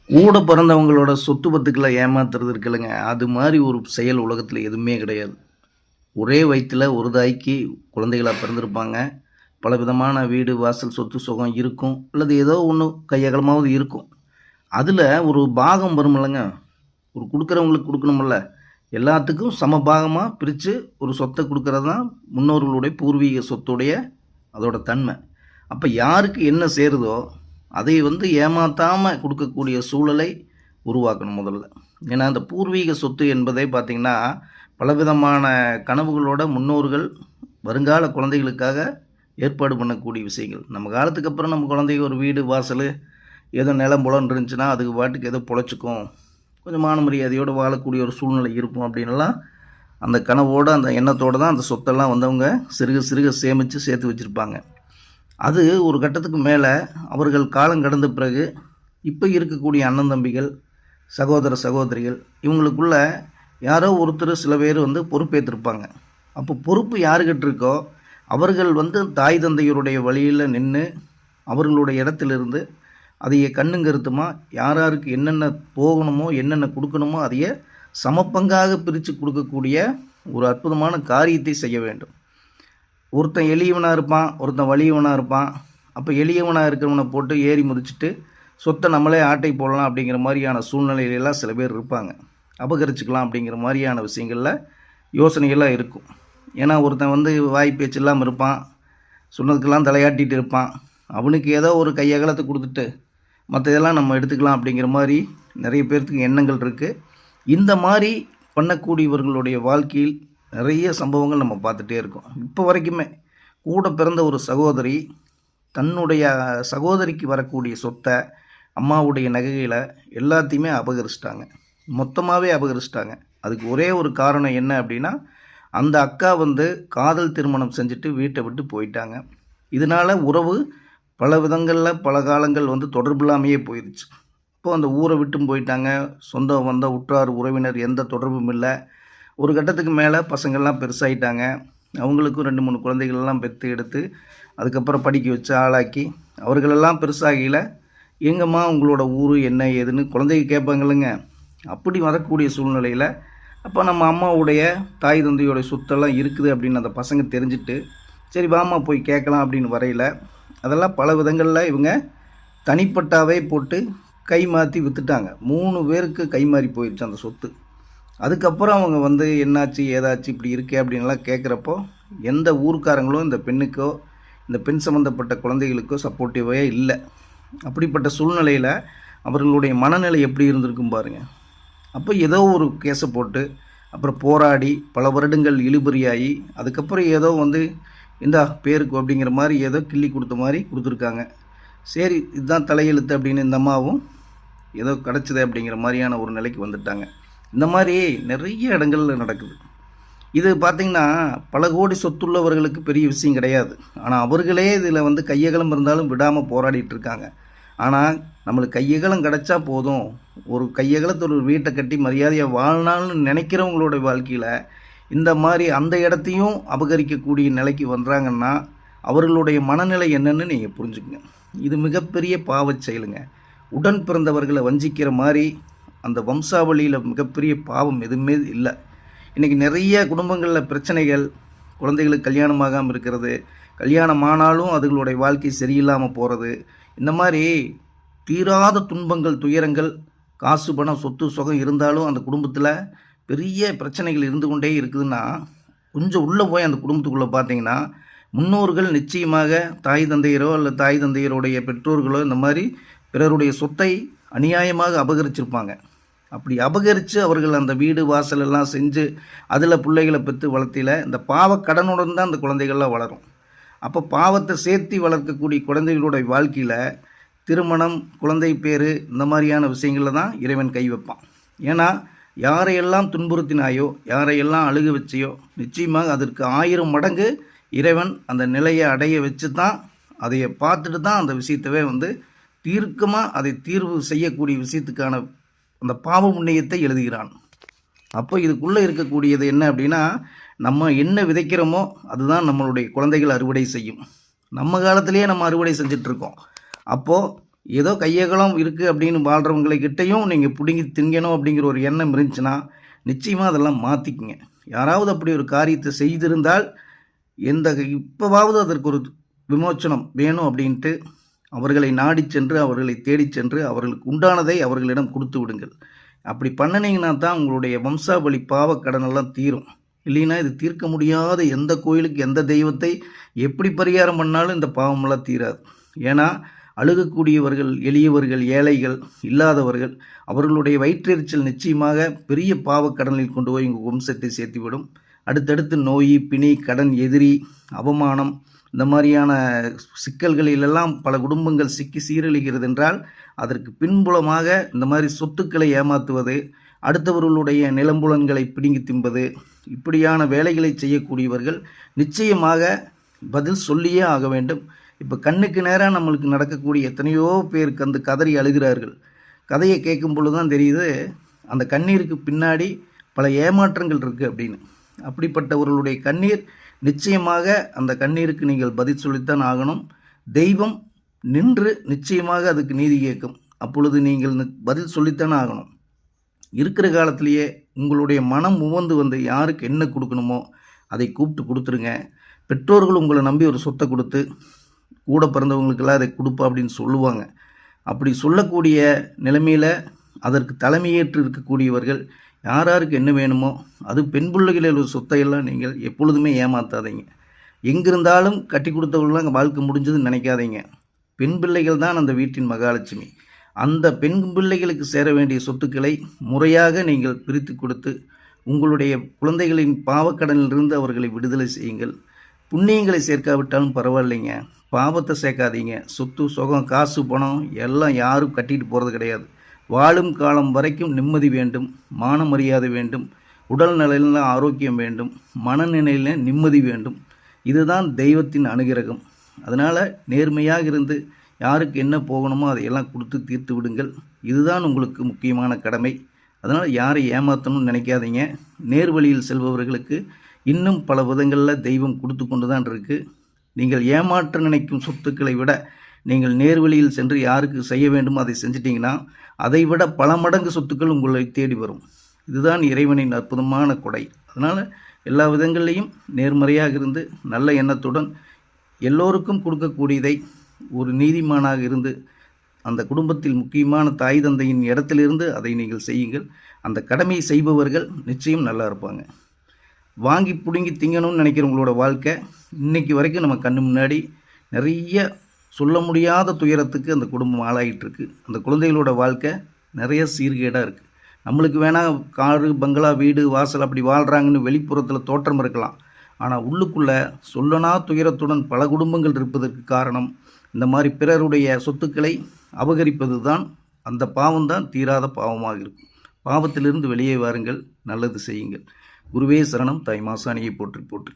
கூட பிறந்தவங்களோட சொத்து பத்துக்களை ஏமாத்துறது இருக்குல்லங்க, அது மாதிரி ஒரு செயல் உலகத்தில் எதுவுமே கிடையாது. ஒரே வயிற்றில் ஒரு தாய்க்கு குழந்தைகளாக பிறந்திருப்பாங்க. பல விதமான வீடு வாசல் சொத்து சுகம் இருக்கும், அல்லது ஏதோ ஒன்று கையகலமாவது இருக்கும். அதில் ஒரு பாகம் வருமில்லங்க, ஒரு கொடுக்குறவங்களுக்கு கொடுக்கணுமில்ல, எல்லாத்துக்கும் சம பாகமாக பிரித்து ஒரு சொத்தை கொடுக்கறது தான் முன்னோர்களுடைய பூர்வீக சொத்துடைய அதோட தன்மை. அப்போ யாருக்கு என்ன சேருதோ அதை ஏமாற்றாமல் கொடுக்கக்கூடிய சூழலை உருவாக்கணும் முதல்ல. ஏன்னா அந்த பூர்வீக சொத்து என்பதை பார்த்திங்கன்னா பலவிதமான கனவுகளோட முன்னோர்கள் வருங்கால குழந்தைகளுக்காக ஏற்பாடு பண்ணக்கூடிய விஷயங்கள். நம்ம காலத்துக்கு அப்புறம் நம்ம குழந்தைங்க ஒரு வீடு வாசல் ஏதோ நிலம் புலன் இருந்துச்சுன்னா அதுக்கு பாட்டுக்கு ஏதோ பொழைச்சிக்கும், கொஞ்சம் மான மரியாதையோடு வாழக்கூடிய ஒரு சூழ்நிலை இருக்கும் அப்படின்லாம் அந்த கனவோடு அந்த எண்ணத்தோடு தான் அந்த சொத்தெல்லாம் வந்தவங்க சிறுக சிறுக சேமித்து சேர்த்து வச்சுருப்பாங்க. அது ஒரு கட்டத்துக்கு மேலே அவர்கள் காலம் கடந்த பிறகு இப்போ இருக்கக்கூடிய அண்ணன் தம்பிகள் சகோதர சகோதரிகள் இவங்களுக்குள்ள யாரோ ஒருத்தர் சில பேர் பொறுப்பேற்றிருப்பாங்க. அப்போ பொறுப்பு யாருக்கிட்ட இருக்கோ அவர்கள் தாய் தந்தையருடைய வழியில் நின்று அவர்களுடைய இடத்திலிருந்து அதையே கண்ணுங்கருத்துமா யார் யாருக்கு என்னென்ன போகணுமோ என்னென்ன கொடுக்கணுமோ அதையே சமப்பங்காக பிரித்து கொடுக்கக்கூடிய ஒரு அற்புதமான காரியத்தை செய்ய வேண்டும். ஒருத்தன் எளியவனாக இருப்பான், ஒருத்தன் வலியவனாக இருப்பான். அப்போ எளியவனாக இருக்கிறவனை போட்டு ஏறி முதிச்சுட்டு சொத்தை நம்மளே ஆட்டை போடலாம் அப்படிங்கிற மாதிரியான சூழ்நிலையிலெல்லாம் சில பேர் இருப்பாங்க. அபகரிச்சுக்கலாம் அப்படிங்கிற மாதிரியான விஷயங்களில் யோசனைகள்லாம் இருக்கும். ஏன்னா ஒருத்தன் வாய் பேச்சு இல்லாமல் இருப்பான், சொன்னதுக்கெல்லாம் தலையாட்டிகிட்டு இருப்பான். அவனுக்கு ஏதோ ஒரு கையகலத்தை கொடுத்துட்டு மற்ற இதெல்லாம் நம்ம எடுத்துக்கலாம் அப்படிங்கிற மாதிரி நிறைய பேர்த்துக்கு எண்ணங்கள் இருக்குது. இந்த மாதிரி பண்ணக்கூடியவர்களுடைய வாழ்க்கையில் நிறைய சம்பவங்கள் நம்ம பார்த்துட்டே இருக்கோம். இப்போ வரைக்குமே கூட பிறந்த ஒரு சகோதரி தன்னுடைய சகோதரிக்கு வரக்கூடிய சொத்தை, அம்மாவுடைய நகைகளை எல்லாத்தையுமே அபகரிச்சிட்டாங்க, மொத்தமாகவே அபகரிச்சிட்டாங்க. அதுக்கு ஒரே ஒரு காரணம் என்ன அப்படின்னா, அந்த அக்கா காதல் திருமணம் செஞ்சுட்டு வீட்டை விட்டு போயிட்டாங்க. இதனால் உறவு பல விதங்களில் பல காலங்கள் தொடர்பு இல்லாமையே போயிடுச்சு. இப்போ அந்த ஊரை விட்டும் போயிட்டாங்க, சொந்தம் வந்த உற்றார் உறவினர் எந்த தொடர்பும் இல்லை. ஒரு கட்டத்துக்கு மேலே பசங்கள்லாம் பெருசாகிட்டாங்க, அவங்களுக்கும் 2-3 குழந்தைகளெல்லாம் பெற்று எடுத்து அதுக்கப்புறம் படிக்க வச்சு ஆளாக்கி அவர்களெல்லாம் பெருசாகியில் எங்கம்மா உங்களோட ஊர் என்ன ஏதுன்னு குழந்தைங்க கேட்பாங்களுங்க. அப்படி வரக்கூடிய சூழ்நிலையில் அப்போ நம்ம அம்மாவுடைய தாய் தந்தையோடைய சொத்தெல்லாம் இருக்குது அப்படின்னு அந்த பசங்க தெரிஞ்சுட்டு சரி வாமா போய் கேட்கலாம் அப்படின்னு வரையில் அதெல்லாம் பல விதங்களில் இவங்க தனிப்பட்டாவே போட்டு கை மாற்றி விற்றுட்டாங்க. 3 பேருக்கு கை மாறி போயிடுச்சு அந்த சொத்து. அதுக்கப்புறம் அவங்க என்னாச்சு ஏதாச்சு இப்படி இருக்கே அப்படின்லாம் கேட்குறப்போ எந்த ஊர்க்காரங்களும் இந்த பெண்ணுக்கோ இந்த பெண் சம்மந்தப்பட்ட குழந்தைகளுக்கோ சப்போர்ட்டிவே இல்லை. அப்படிப்பட்ட சூழ்நிலையில் அவர்களுடைய மனநிலை எப்படி இருந்திருக்கும் பாருங்கள். அப்போ ஏதோ ஒரு கேஸை போட்டு அப்புறம் போராடி பல வருடங்கள் இழுபறியாகி அதுக்கப்புறம் ஏதோ இந்தா பேருக்கு அப்படிங்கிற மாதிரி ஏதோ கிள்ளி கொடுத்த மாதிரி கொடுத்துருக்காங்க. சரி இதுதான் தலையெழுத்து அப்படின்னு இந்த அம்மாவும் ஏதோ கிடச்சிது அப்படிங்கிற மாதிரியான ஒரு நிலைக்கு வந்துட்டாங்க. இந்த மாதிரி நிறைய இடங்களில் நடக்குது. இது பார்த்திங்கன்னா பல கோடி சொத்துள்ளவர்களுக்கு பெரிய விஷயம் கிடையாது. ஆனால் அவர்களே இதில் கையகலம் இருந்தாலும் விடாமல் போராடிட்டு இருக்காங்க. ஆனால் நம்மளுக்கு கையகலம் கிடச்சா போதும், ஒரு கையகலத்தில் ஒரு வீட்டை கட்டி மரியாதையாக வாழ்னால்னு நினைக்கிறவங்களோட வாழ்க்கையில் இந்த மாதிரி அந்த இடத்தையும் அபகரிக்கக்கூடிய நிலைக்கு வந்துறாங்கன்னா அவர்களுடைய மனநிலை என்னன்னு நீங்கள் புரிஞ்சுக்குங்க. இது மிகப்பெரிய பாவச் செயலுங்க. உடன் பிறந்தவர்களை வஞ்சிக்கிற மாதிரி அந்த வம்சாவளியில் மிகப்பெரிய பாவம் எதுவுமே இல்லை. இன்றைக்கி நிறைய குடும்பங்களில் பிரச்சனைகள், குழந்தைகளுக்கு கல்யாணமாகாமல் இருக்கிறது, கல்யாணம் ஆனாலும் அதுகளுடைய வாழ்க்கை சரியில்லாமல் போகிறது, இந்த மாதிரி தீராத துன்பங்கள் துயரங்கள், காசு பணம் சொத்து சுகம் இருந்தாலும் அந்த குடும்பத்தில் பெரிய பிரச்சனைகள் இருந்து கொண்டே இருக்குதுன்னா கொஞ்சம் உள்ளே போய் அந்த குடும்பத்துக்குள்ளே பார்த்தீங்கன்னா முன்னோர்கள் நிச்சயமாக தாய் தந்தையரோ அல்ல தாய் தந்தையருடைய பெற்றோர்களோ இந்த மாதிரி பிறருடைய சொத்தை அநியாயமாக அபகரிச்சிருப்பாங்க. அப்படி அபகரித்து அவர்கள் அந்த வீடு வாசல் எல்லாம் செஞ்சு அதில் பிள்ளைகளை பெற்று வளர்த்தில இந்த பாவக்கடனுடன் தான் அந்த குழந்தைகள்லாம் வளரும். அப்போ பாவத்தை சேர்த்து வளர்க்கக்கூடிய குழந்தைகளுடைய வாழ்க்கையில் திருமணம், குழந்தை பேர் இந்த மாதிரியான விஷயங்களில் தான் இறைவன் கை வைப்பான். ஏன்னா யாரையெல்லாம் துன்புறுத்தினாயோ யாரையெல்லாம் அழுக வச்சையோ நிச்சயமாக அதற்கு 1000 மடங்கு இறைவன் அந்த நிலையை அடைய வச்சு தான் அதையை பார்த்துட்டு தான் அந்த விஷயத்தவே தீர்க்கமாக அதை தீர்வு செய்யக்கூடிய விஷயத்துக்கான அந்த பாவ புண்ணியத்தை எழுதுகிறான். அப்போ இதுக்குள்ளே இருக்கக்கூடியது என்ன அப்படின்னா, நம்ம என்ன விதைக்கிறோமோ அதுதான் நம்மளுடைய குழந்தைகள் அறுவடை செய்யும். நம்ம காலத்திலேயே நம்ம அறுவடை செஞ்சிட்ருக்கோம். அப்போது ஏதோ கையகலம் இருக்குது அப்படின்னு வாழ்கிறவங்களை கிட்டையும் நீங்கள் பிடுங்கி திங்கணும் அப்படிங்கிற ஒரு எண்ணம் இருந்துச்சுன்னா நிச்சயமாக அதெல்லாம் மாற்றிக்குங்க. யாராவது அப்படி ஒரு காரியத்தை செய்திருந்தால் இப்போவாவது அதற்கு ஒரு விமோச்சனம் வேணும் அப்படின்ட்டு அவர்களை நாடி சென்று அவர்களை தேடி சென்று அவர்களுக்கு உண்டானதை அவர்களிடம் கொடுத்து விடுங்கள். அப்படி பண்ணினீங்கன்னா தான் உங்களுடைய வம்சாவளி பாவக்கடனெல்லாம் தீரும். இல்லைன்னா இது தீர்க்க முடியாத எந்த கோயிலுக்கு எந்த தெய்வத்தை எப்படி பரிகாரம் பண்ணாலும் இந்த பாவமெல்லாம் தீராது. ஏன்னா அழுகக்கூடியவர்கள், எளியவர்கள், ஏழைகள், இல்லாதவர்கள், அவர்களுடைய வயிற்றெரிச்சல் நிச்சயமாக பெரிய பாவக்கடனில் கொண்டு போய் உங்கள் வம்சத்தை சேர்த்துவிடும். அடுத்தடுத்து நோய், பிணி, கடன், எதிரி, அவமானம், இந்த மாதிரியான சிக்கல்களிலெல்லாம் பல குடும்பங்கள் சிக்கி சீரழிகிறது என்றால் அதற்கு பின்புலமாக இந்த மாதிரி சொத்துக்களை ஏமாற்றுவது, அடுத்தவர்களுடைய நிலம்புலன்களை பிடுங்கி தின்பது, இப்படியான வேலைகளை செய்யக்கூடியவர்கள் நிச்சயமாக பதில் சொல்லியே ஆக வேண்டும். இப்போ கண்ணுக்கு நேராக நம்மளுக்கு நடக்கக்கூடிய எத்தனையோ பேருக்கு அந்த கதறி அழுகிறார்கள். கதையை கேட்கும் பொழுது தான் தெரியுது அந்த கண்ணீருக்கு பின்னாடி பல ஏமாற்றங்கள் இருக்குது அப்படின்னு. அப்படிப்பட்டவர்களுடைய கண்ணீர் நிச்சயமாக அந்த கண்ணீருக்கு நீங்கள் பதில் சொல்லித்தான் ஆகணும். தெய்வம் நின்று நிச்சயமாக அதுக்கு நீதி கேட்கும். அப்பொழுது நீங்கள் பதில் சொல்லித்தான் ஆகணும். இருக்கிற காலத்திலேயே உங்களுடைய மனம் உவந்து வந்து யாருக்கு என்ன கொடுக்கணுமோ அதை கூப்பிட்டு கொடுத்துருங்க. பெற்றோர்கள் உங்களை நம்பி ஒரு சொத்தை கொடுத்து கூட பிறந்தவங்களுக்கெல்லாம் அதை கொடுப்பா அப்படின்னு சொல்லுவாங்க. அப்படி சொல்லக்கூடிய நிலைமையில் அதற்கு தலைமையேற்று இருக்கக்கூடியவர்கள் யாராருக்கு என்ன வேணுமோ அது பெண் பிள்ளைகளில் ஒரு சொத்தையெல்லாம் நீங்கள் எப்பொழுதுமே ஏமாற்றாதீங்க. எங்கிருந்தாலும் கட்டி கொடுத்தவர்களாம் வாழ்க்கை முடிஞ்சதுன்னு நினைக்காதீங்க. பெண் பிள்ளைகள் தான் அந்த வீட்டின் மகாலட்சுமி. அந்த பெண் பிள்ளைகளுக்கு சேர வேண்டிய சொத்துக்களை முறையாக நீங்கள் பிரித்து கொடுத்து உங்களுடைய குழந்தைகளின் பாவக்கடனிலிருந்து அவர்களை விடுதலை செய்யுங்கள். புண்ணியங்களை சேர்க்காவிட்டாலும் பரவாயில்லைங்க, பாவத்தை சேர்க்காதீங்க. சொத்து சுகம் காசு பணம் எல்லாம் யாரும் கட்டிட்டு போகிறது கிடையாது. வாழும் காலம் வரைக்கும் நிம்மதி வேண்டும், மான மரியாதை வேண்டும், உடல் நிலையில் ஆரோக்கியம் வேண்டும், மனநிலையில் நிம்மதி வேண்டும். இதுதான் தெய்வத்தின் அனுகிரகம். அதனால் நேர்மையாக இருந்து யாருக்கு என்ன போகணுமோ அதையெல்லாம் கொடுத்து தீர்த்து விடுங்கள். இதுதான் உங்களுக்கு முக்கியமான கடமை. அதனால் யாரை ஏமாற்றணும்னு நினைக்காதீங்க. நேர்வழியில் செல்பவர்களுக்கு இன்னும் பல விதங்களில் தெய்வம் கொடுத்து கொண்டு தான் இருக்குது. நீங்கள் ஏமாற்ற நினைக்கும் சொத்துக்களை விட நீங்கள் நேர்வழியில் சென்று யாருக்கு செய்ய வேண்டுமோ அதை செஞ்சிட்டிங்கன்னா அதை விட பல மடங்கு சொத்துக்கள் உங்களை தேடி வரும். இதுதான் இறைவனின் அற்புதமான கொடை. அதனால் எல்லா விதங்கள்லேயும் நேர்மறையாக இருந்து நல்ல எண்ணத்துடன் எல்லோருக்கும் கொடுக்கக்கூடியதை ஒரு நீதிமானாக இருந்து அந்த குடும்பத்தில் முக்கியமான தாய் தந்தையின் இடத்திலிருந்து அதை நீங்கள் செய்யுங்கள். அந்த கடமையை செய்பவர்கள் நிச்சயம் நல்லா இருப்பாங்க. வாங்கி பிடுங்கி திங்கணும்னு நினைக்கிறவங்களோட வாழ்க்கை இன்றைக்கி வரைக்கும் நம்ம கண்ணு முன்னாடி நிறைய சொல்ல முடியாத துயரத்துக்கு அந்த குடும்பம் ஆளாகிட்டுருக்கு. அந்த குழந்தைகளோட வாழ்க்கை நிறைய சீர்கேடாக இருக்குது. நம்மளுக்கு வேணால் காரு, பங்களா, வீடு, வாசல் அப்படி வாழ்கிறாங்கன்னு வெளிப்புறத்தில் தோற்றம் இருக்கலாம். ஆனால் உள்ளுக்குள்ளே சொல்லனா துயரத்துடன் பல குடும்பங்கள் இருப்பதற்கு காரணம் இந்த மாதிரி பிறருடைய சொத்துக்களை அபகரிப்பது தான். அந்த பாவம்தான் தீராத பாவமாக இருக்கும். பாவத்திலிருந்து வெளியே வாருங்கள், நல்லது செய்யுங்கள். குருவே சரணம். தாய் மாசாணியை போற்றி போற்றி.